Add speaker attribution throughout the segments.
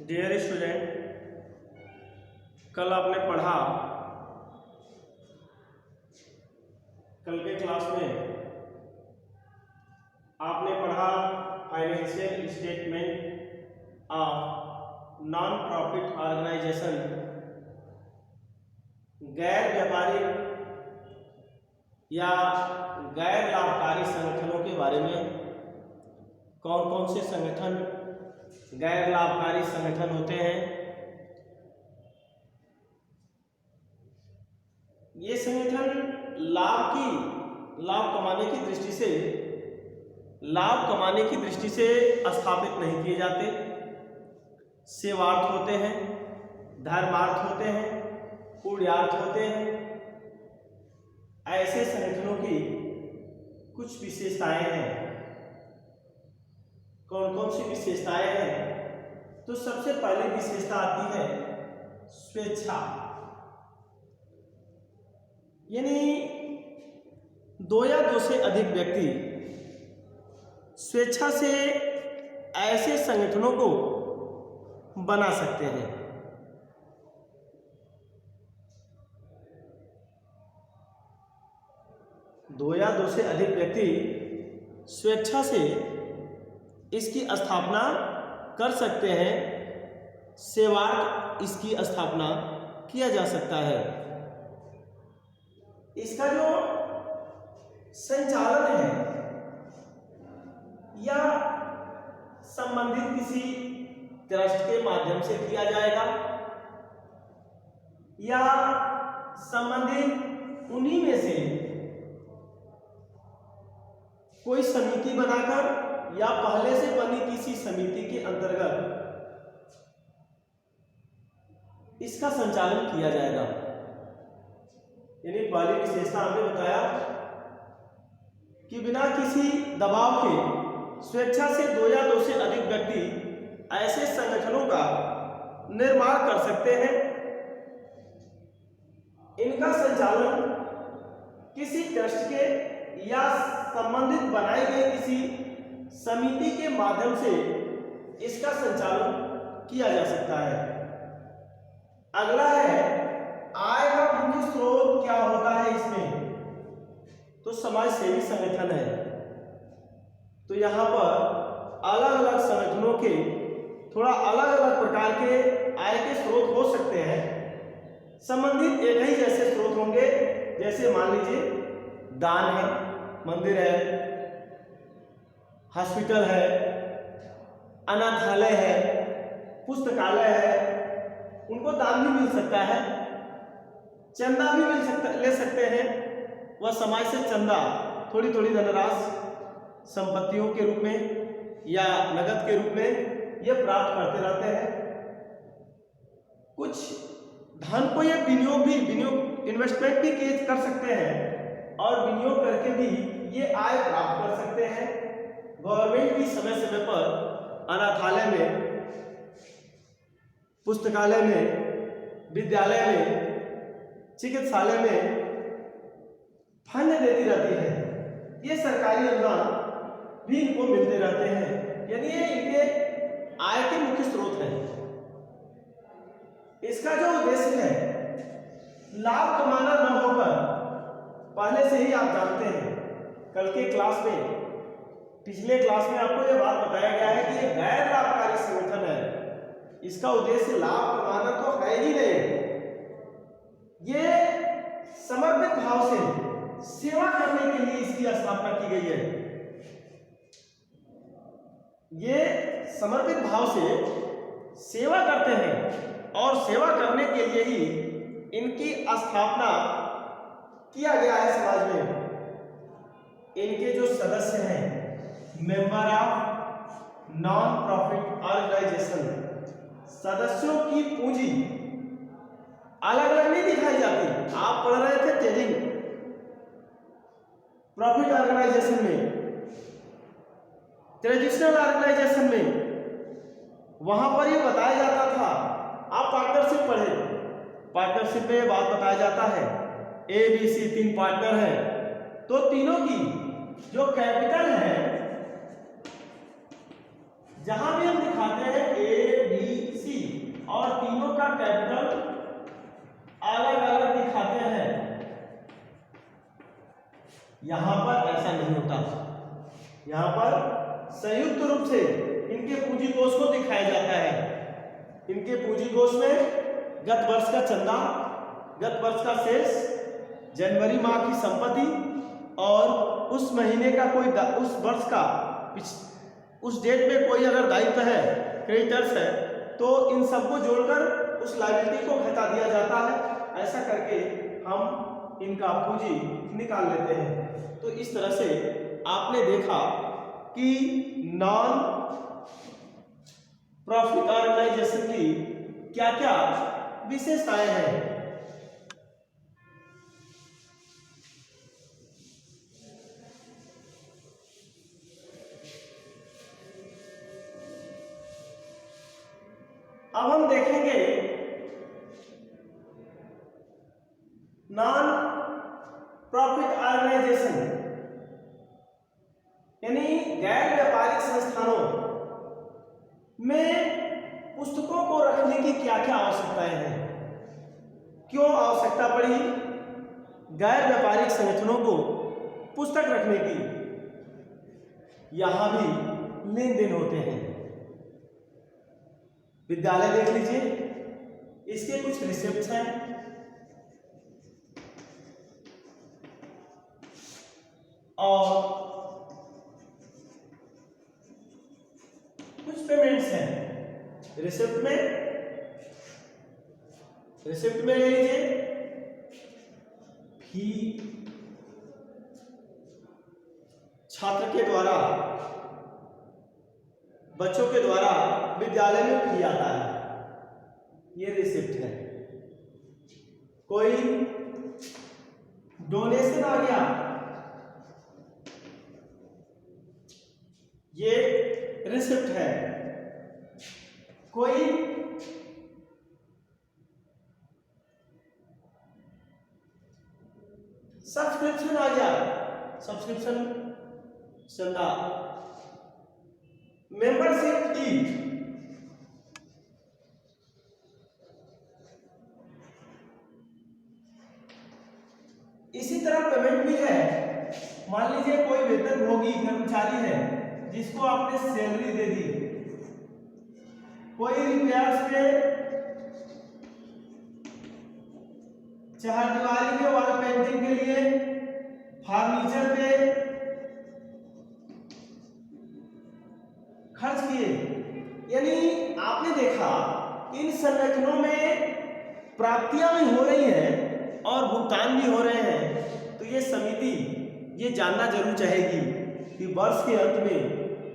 Speaker 1: Dear student, कल आपने पढ़ा, कल के क्लास में आपने पढ़ा financial statement of non profit organization, गैर व्यापारिक या गैर लाभकारी संगठनों के बारे में। कौन कौन से संगठन गैर लाभकारी संगठन होते हैं, ये संगठन लाभ कमाने की दृष्टि से स्थापित नहीं किए जाते, सेवार्थ होते हैं, धर्मार्थ होते हैं, पुण्यार्थ होते हैं। ऐसे संगठनों की कुछ विशेषताएं हैं। कौन कौन सी विशेषताएं हैं? तो सबसे पहली विशेषता आती है स्वेच्छा, यानी दो या दो से अधिक व्यक्ति स्वेच्छा से ऐसे संगठनों को बना सकते हैं। दो या दो से अधिक व्यक्ति स्वेच्छा से इसकी स्थापना कर सकते हैं, सेवार्थ इसकी स्थापना किया जा सकता है। इसका जो संचालन है या संबंधित किसी ट्रस्ट के माध्यम से किया जाएगा या संबंधित उन्हीं में से कोई समिति बनाकर या पहले से बनी किसी समिति के अंतर्गत इसका संचालन किया जाएगा। यानी पहली विशेषता हमने बताया कि बिना किसी दबाव के स्वेच्छा से दो या दो से अधिक व्यक्ति ऐसे संगठनों का निर्माण कर सकते हैं। इनका संचालन किसी ट्रस्ट के या संबंधित बनाई गई किसी समिति के माध्यम से इसका संचालन किया जा सकता है। अगला है आय का मुख्य स्रोत क्या होता है इसमें? तो समाज सेवी संगठन है। तो यहाँ पर अलग अलग संगठनों के थोड़ा अलग अलग प्रकार के आय के स्रोत हो सकते हैं। संबंधित एक ही जैसे स्रोत होंगे, जैसे मान लीजिए दान है, मंदिर है, हॉस्पिटल है, अनाथालय है, पुस्तकालय है, उनको दान भी मिल सकता है, चंदा भी ले सकते हैं। वह समाज से चंदा थोड़ी थोड़ी धनराशि संपत्तियों के रूप में या नगद के रूप में ये प्राप्त करते रहते हैं। कुछ धन को ये विनियोग इन्वेस्टमेंट भी कर सकते हैं और विनियोग करके भी ये आय प्राप्त कर सकते हैं। गवर्नमेंट भी समय समय पर अनाथालय में, पुस्तकालय में, विद्यालय में, चिकित्सालय में फंड देती रहती है। ये सरकारी अनुदान भी इनको मिलते रहते हैं, यानी ये इनके आय के मुख्य स्रोत हैं। इसका जो उद्देश्य है लाभ कमाना न होकर, पहले से ही आप जानते हैं, कल के क्लास में, पिछले क्लास में आपको ये बात बताया गया है कि ये गैर लाभकारी संगठन है। इसका उद्देश्य लाभ कमाना तो है ही नहीं, ये समर्पित भाव से सेवा करने के लिए इसकी स्थापना की गई है। ये समर्पित भाव से सेवा करते हैं और सेवा करने के लिए ही इनकी स्थापना किया गया है समाज में। इनके जो सदस्य हैं, member of non profit organization, सदस्यों की पूंजी अलग अलग नहीं दिखाई जाती। आप पढ़ रहे थे ट्रेडिंग प्रॉफिट ऑर्गेनाइजेशन में, ट्रेडिशनल ऑर्गेनाइजेशन में, वहां पर ये बताया जाता था। आप पार्टनरशिप पढ़े, पार्टनरशिप में ये बात बताया जाता है ABC 3 पार्टनर हैं, तो तीनों की जो कैपिटल है, जहां भी हम दिखाते हैं ABC कैपिटल अलग अलग दिखाते हैं, यहां पर ऐसा नहीं होता। यहां पर संयुक्त रूप से इनके पूंजी कोष को दिखाया जाता है। इनके पूंजी कोष में गत वर्ष का चंदा, गत वर्ष का शेष, जनवरी माह की संपत्ति और उस महीने का कोई उस वर्ष का उस डेट में कोई अगर दायित्व है, क्रेडिटर्स है, तो इन सबको जोड़कर उस लायबिलिटी को घटा दिया जाता है। ऐसा करके हम इनका पूंजी निकाल लेते हैं। तो इस तरह से आपने देखा कि नॉन प्रॉफिट ऑर्गेनाइजेशन की क्या क्या विशेषताएं हैं। अब हम देखेंगे नॉन प्रॉफिट ऑर्गेनाइजेशन यानी गैर व्यापारिक संस्थानों में पुस्तकों को रखने की क्या क्या आवश्यकताएं हैं, क्यों आवश्यकता पड़ी गैर व्यापारिक संगठनों को पुस्तक रखने की। यहां भी लेन देन होते हैं। विद्यालय देख लीजिए, इसके कुछ रिसिप्ट हैं और कुछ पेमेंट्स हैं। रिसिप्ट में ले लीजिए फी, छात्र के द्वारा, बच्चों के द्वारा विद्यालय में फी आता है, ये रिसिप्ट है। कोई डोनेशन आ गया, ये रिसिप्ट है। कोई सब्सक्रिप्शन आ गया, सब्सक्रिप्शन चंदा, मेंबरशिप फी, इसी तरह पेमेंट भी है। मान लीजिए कोई वेतनभोगी कर्मचारी है जिसको आपने सैलरी दे दी, कोई रिपेयर्स पे, चारदीवारी के वॉल पेंटिंग के लिए, फर्नीचर पे खर्च किए। यानी आपने देखा इन संगठनों में प्राप्तियां भी हो रही हैं और भुगतान भी हो रहे हैं। तो ये समिति ये जानना जरूर चाहेगी कि वर्ष के अंत में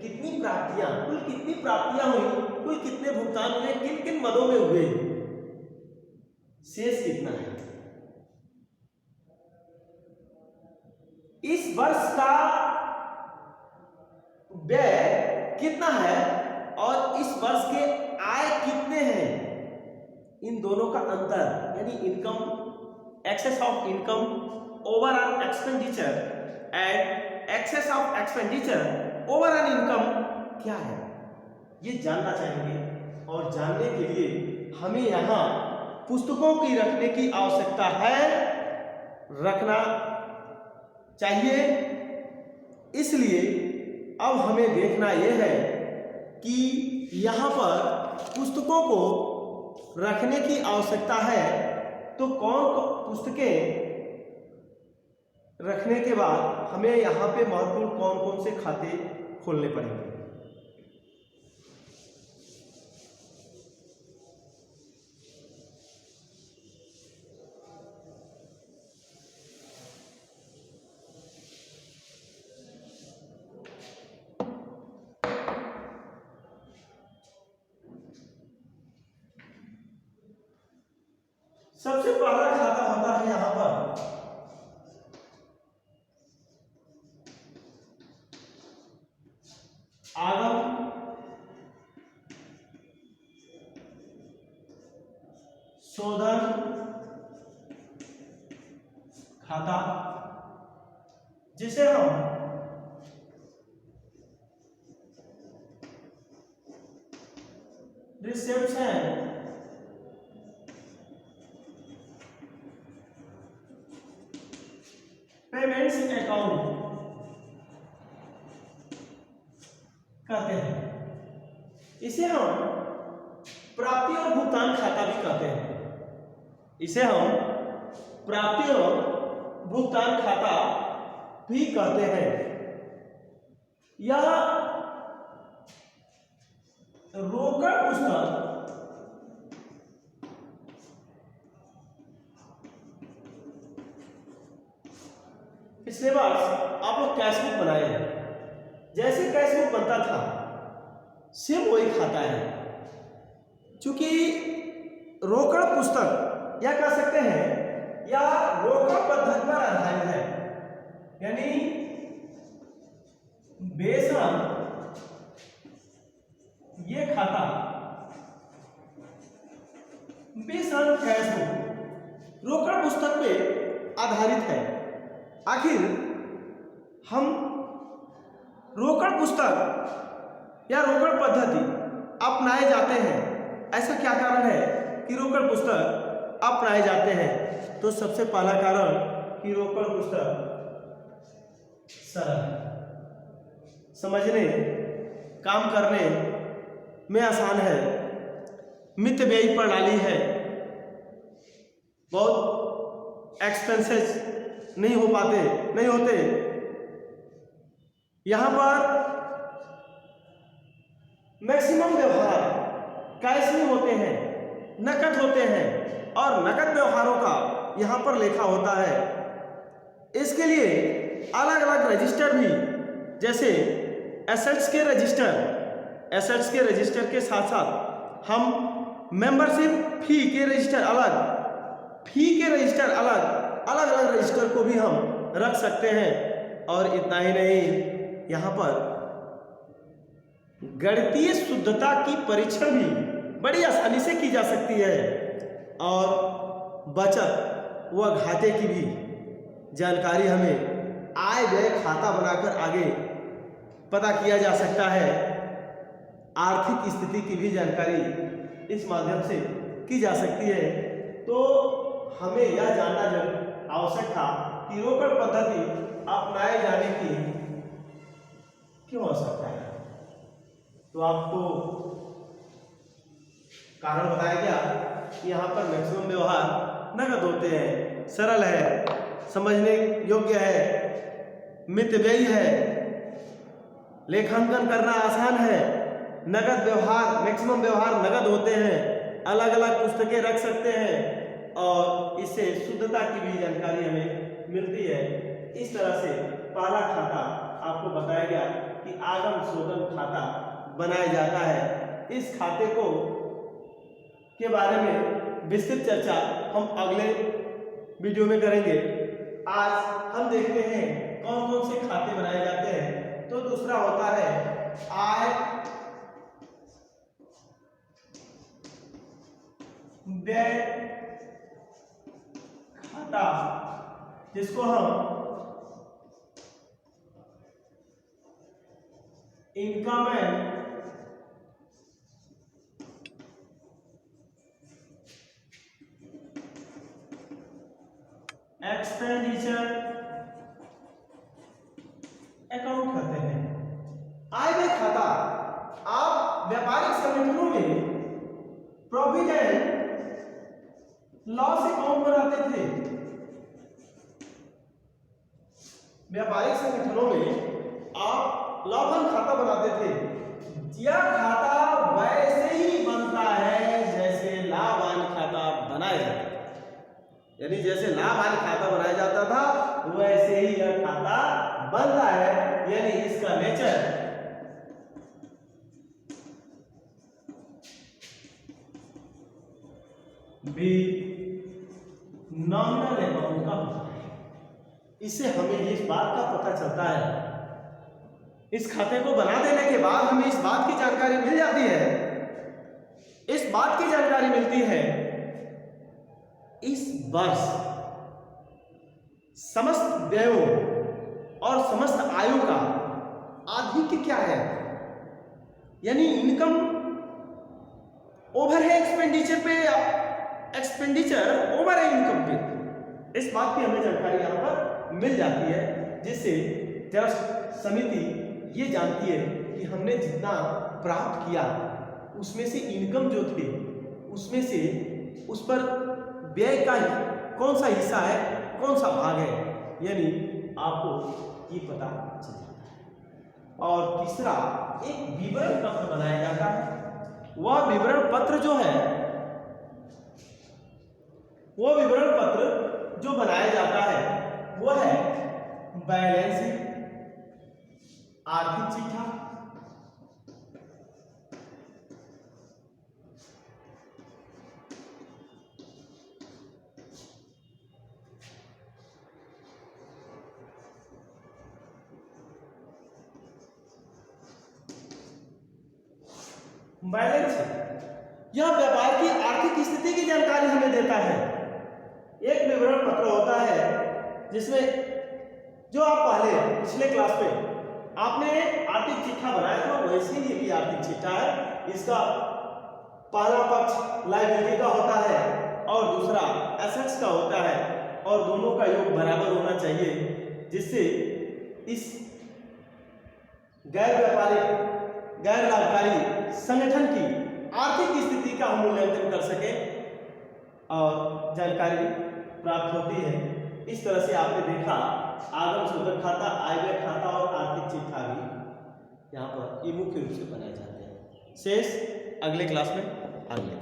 Speaker 1: कितनी प्राप्तियां, कुल कितनी प्राप्तियां हुई, कुल कितने भुगतान हुए, किन किन मदों में हुए, शेष कितना है। इस वर्ष का व्यय कितना है और इस वर्ष के आय कितने हैं, इन दोनों का अंतर यानी income, excess of income over on expenditure and excess of expenditure over on income क्या है, ये जानना चाहेंगे। और जानने के लिए हमें यहाँ पुस्तकों की रखने की आवश्यकता है, रखना चाहिए। इसलिए अब हमें देखना यह है कि यहाँ पर पुस्तकों को रखने की आवश्यकता है, तो कौन पुस्तकें रखने के बाद हमें यहाँ पे महत्वपूर्ण कौन कौन से खाते खोलने पड़ेंगे। सबसे पहला खाता होता है यहां पर आगम शोधन खाता, जिसे हम रिसेप्शन एक्सपेंस अकाउंट कहते हैं। इसे हम प्राप्ति और भुगतान खाता भी कहते हैं। इसे हम प्राप्ति और भुगतान खाता भी कहते हैं। यह रोकड़ पुस्तक पिछले वर्ष आप लोग कैशबुक बनाए हैं। जैसे कैशबुक बनता था सेम वही खाता है। चूंकि रोकड़ पुस्तक या कह सकते हैं या रोकड़ पद्धति पर आधारित है, यानी बेशक ये खाता बेशक कैशबुक रोकड़ पुस्तक पे आधारित है। आखिर हम रोकड़ पुस्तक या रोकड़ पद्धति अपनाए जाते हैं, ऐसा क्या कारण है कि रोकड़ पुस्तक अपनाए जाते हैं? तो सबसे पहला कारण कि रोकड़ पुस्तक सरल है, समझने काम करने में आसान है, मित व्ययी प्रणाली है, बहुत एक्सपेंसेस नहीं होते। यहां पर मैक्सिमम व्यवहार कैश में होते हैं, नकद होते हैं और नकद व्यवहारों का यहां पर लेखा होता है। इसके लिए अलग अलग रजिस्टर भी, जैसे एसेट्स के रजिस्टर के साथ साथ हम मेंबरशिप फी के रजिस्टर अलग अलग रजिस्टर को भी हम रख सकते हैं। और इतना ही नहीं, यहाँ पर गणितीय शुद्धता की परीक्षण भी बड़ी आसानी से की जा सकती है और बचत व घाटे की भी जानकारी हमें आय व्यय खाता बनाकर आगे पता किया जा सकता है। आर्थिक स्थिति की भी जानकारी इस माध्यम से की जा सकती है। तो हमें यह जानना आवश्यक था कि रोकड़ पद्धति अपनाए जाने की क्यों आवश्यकता है। तो आपको कारण बताया गया कि यहाँ पर मैक्सिमम व्यवहार नगद होते हैं, सरल है, समझने योग्य है, मितव्ययी है, लेखांकन करना आसान है, नगद व्यवहार मैक्सिमम व्यवहार नगद होते हैं, अलग अलग पुस्तकें रख सकते हैं और इससे शुद्धता की भी जानकारी हमें मिलती है। इस तरह से पहला खाता आपको बताया गया कि आगम शोधन खाता बनाया जाता है। इस खाते को के बारे में विस्तृत चर्चा हम अगले वीडियो में करेंगे। आज हम देखते हैं कौन कौन से खाते बनाए जाते हैं। तो दूसरा होता है आय व्यय खाता, जिसको हम इनकम एंड एक्सपेंडिचर अकाउंट कहते हैं। आय व्यय खाता आप व्यापारिक संगठनों में प्रॉफिट एंड लॉस अकाउंट बनाते थे। व्यापारिक संगठनों में आप लाभन खाता बनाते थे। यह खाता वैसे ही बनता है जैसे लाभान खाता बनाया जाता है, यानी जैसे लाभान खाता बनाया जाता था वैसे ही यह खाता बनता है। यानी इसका नेचर भी नॉमिनल अकाउंट का होता है। इससे हमें इस बात का पता चलता है, इस खाते को बना देने के बाद हमें इस बात की जानकारी मिल जाती है, इस बात की जानकारी मिलती है इस वर्ष समस्त व्ययों और समस्त आयों का आधिक्य क्या है, यानी इनकम ओवर है एक्सपेंडिचर पे, एक्सपेंडिचर ओवर है इनकम पे। इस बात की हमें जानकारी यहां पर मिल जाती है। जिससे ट्रस्ट समिति ये जानती है कि हमने जितना प्राप्त किया उसमें से इनकम जो थे उसमें से उस पर व्यय का कौन सा हिस्सा है, कौन सा भाग है, यानी आपको ये पता चल जाता है। और तीसरा, एक विवरण पत्र बनाया जाता है। वह विवरण पत्र जो है, वो विवरण पत्र जो बनाया जाता है वो है बैलेंस शीट, आर्थिक चिट्ठा, बैलेंस शीट। यह व्यापार की आर्थिक स्थिति की जानकारी हमें देता है। एक विवरण पत्र होता है जिसमें जो आप पहले पिछले क्लास में आपने आर्थिक चिट्ठा बनाया था, वैसे ही ये भी आर्थिक चिट्ठा है। इसका पहला पक्ष लायबिलिटी का होता है और दूसरा एसेट्स का होता है, और दोनों का योग बराबर होना चाहिए, जिससे इस गैर व्यापारिक गैर लाभकारी संगठन की आर्थिक स्थिति का हम मूल्यांकन कर सकें और जानकारी प्राप्त होती है। इस तरह से आपने देखा आगम शोधक खाता, आय व्यय खाता और आर्थिक चिट्ठा भी यहाँ पर ये मुख्य रूप से बनाए जाते हैं। शेष अगले क्लास में आगे।